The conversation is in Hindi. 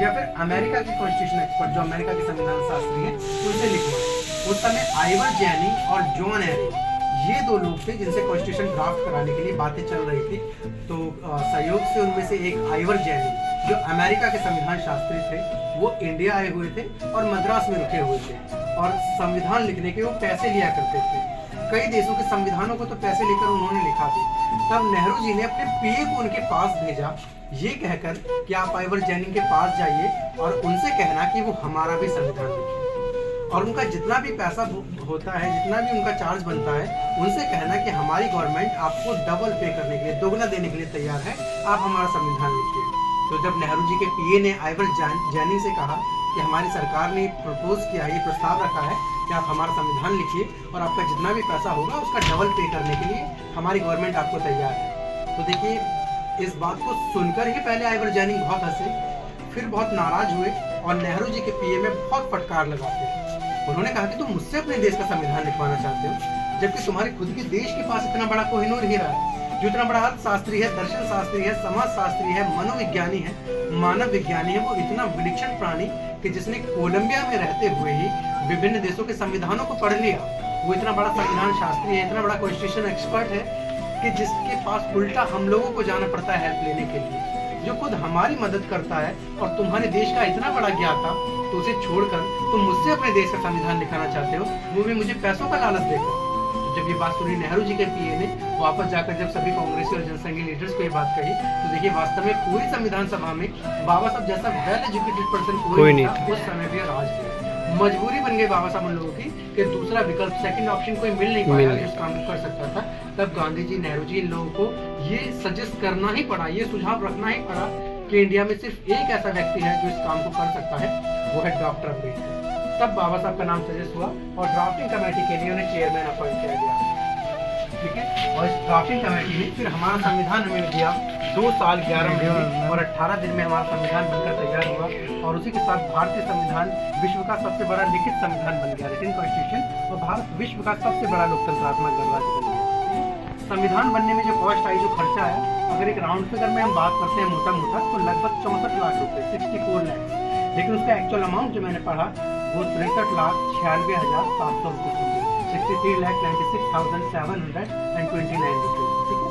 या फिर अमेरिका के कॉन्स्टिट्यूशन एक्सपर्ट जो अमेरिका के संविधान शास्त्री हैं उनसे लिखवाएं। उस समय आइवर जेनिंग और जॉन एरे ये दो लोग थे जिनसे कॉन्स्टिट्यूशन ड्राफ्ट कराने के लिए बातें चल रही थी। तो सहयोग से उनमें से एक आइवर जेनिंग जो अमेरिका के संविधान शास्त्री थे वो इंडिया आए हुए थे और मद्रास में रुके हुए थे और संविधान लिखने के वो पैसे लिया करते थे। कई देशों के संविधानों को तो पैसे लेकर उन्होंने लिखा थे। तब नेहरू जी ने अपने पीए को उनके पास भेजा ये कहकर कि आप आइवर जेनिंग के पास जाइए और उनसे कहना कि वो हमारा भी संविधान लिखे और उनका जितना भी पैसा होता है, जितना भी उनका चार्ज बनता है, उनसे कहना कि हमारी गवर्नमेंट आपको डबल पे करने के लिए, दोगुना देने के लिए तैयार है, आप हमारा संविधान लिखिए। तो जब नेहरू जी के पीए ने आइवर जेनिंग से कहा कि हमारी सरकार ने प्रपोज किया, ये प्रस्ताव रखा है कि आप हमारा संविधान लिखिए और आपका जितना भी पैसा होगा उसका डबल पे करने के लिए हमारी गवर्नमेंट आपको तैयार है। तो देखिए इस बात को सुनकर ही पहले आइवर जेनिंग बहुत हंसे, फिर बहुत नाराज हुए और नेहरू जी के पीए में बहुत फटकार लगाते। उन्होंने कहा कि तुम मुझसे अपने देश का संविधान लिखवाना चाहते हो जबकि तुम्हारे खुद के देश के पास इतना बड़ा कोहिनूर हीरा है जो इतना बड़ा अर्थशास्त्री है, दर्शन शास्त्री है, समाज शास्त्री है, मनोविज्ञानी है, मानव विज्ञानी है, वो इतना विलक्षण प्राणी कि जिसने कोलंबिया में रहते हुए ही विभिन्न देशों के संविधानों को पढ़ लिया, वो इतना बड़ा संविधान शास्त्री है, इतना बड़ा कॉन्स्टिट्यूशन एक्सपर्ट है कि जिसके पास उल्टा हम लोगों को जाना पड़ता है हेल्प लेने के लिए, जो खुद हमारी मदद करता है। और तुम्हारे देश का इतना बड़ा ज्ञाता, तो उसे छोड़कर तुम मुझसे अपने देश का संविधान लिखाना चाहते हो, वो भी मुझे पैसों का लालच देकर। जब ये बात सुनी नेहरू जी के पीए ने, वापस जाकर जब सभी कांग्रेसी और जनसंघी लीडर्स को ये बात कही, तो देखिए वास्तव में पूरी संविधान सभा में बाबा साहब जैसा वेल एजुकेटेड पर्सन कोई नहीं था। उस समय भी राज किया, मजबूरी बन गई बाबा साहब उन लोगों की कि दूसरा विकल्प, सेकंड ऑप्शन कोई मिल नहीं पाया जिस काम को कर सकता था। तब गांधी जी, नेहरू जी, इन लोगों को ये सजेस्ट करना ही पड़ा, ये सुझाव रखना ही पड़ा कि इंडिया में सिर्फ एक ऐसा व्यक्ति है जो इस काम को कर सकता है, वो है डॉक्टर अम्बेडकर। तब बाबा साहब का नाम सजेस्ट हुआ और ड्राफ्टिंग कमेटी के लिए उन्हें चेयरमैन अपॉइंट किया गया। ठीक है, और इस ड्राफ्टिंग कमेटी ने फिर हमारा संविधान हमें दिया 2 साल 11 महीने और 18 दिन में हमारा संविधान बनकर तैयार हुआ और उसी के साथ भारतीय संविधान विश्व का सबसे बड़ा लिखित संविधान बन गया, रिटन कॉन्स्टिट्यूशन, और भारत विश्व का सबसे बड़ा लोकतंत्रात्मक गणराज्य बन गया। संविधान बनने में जो कॉस्ट आई, जो खर्चा आया, अगर एक राउंड फिगर में हम बात करते हैं मोटा मोटा, तो लगभग 64 लाख रुपए, 64 लाख। लेकिन उसका एक्चुअल अमाउंट जो मैंने पढ़ा वो 63,96,700 रुपये, 63,96,729 रुपये। ठीक है।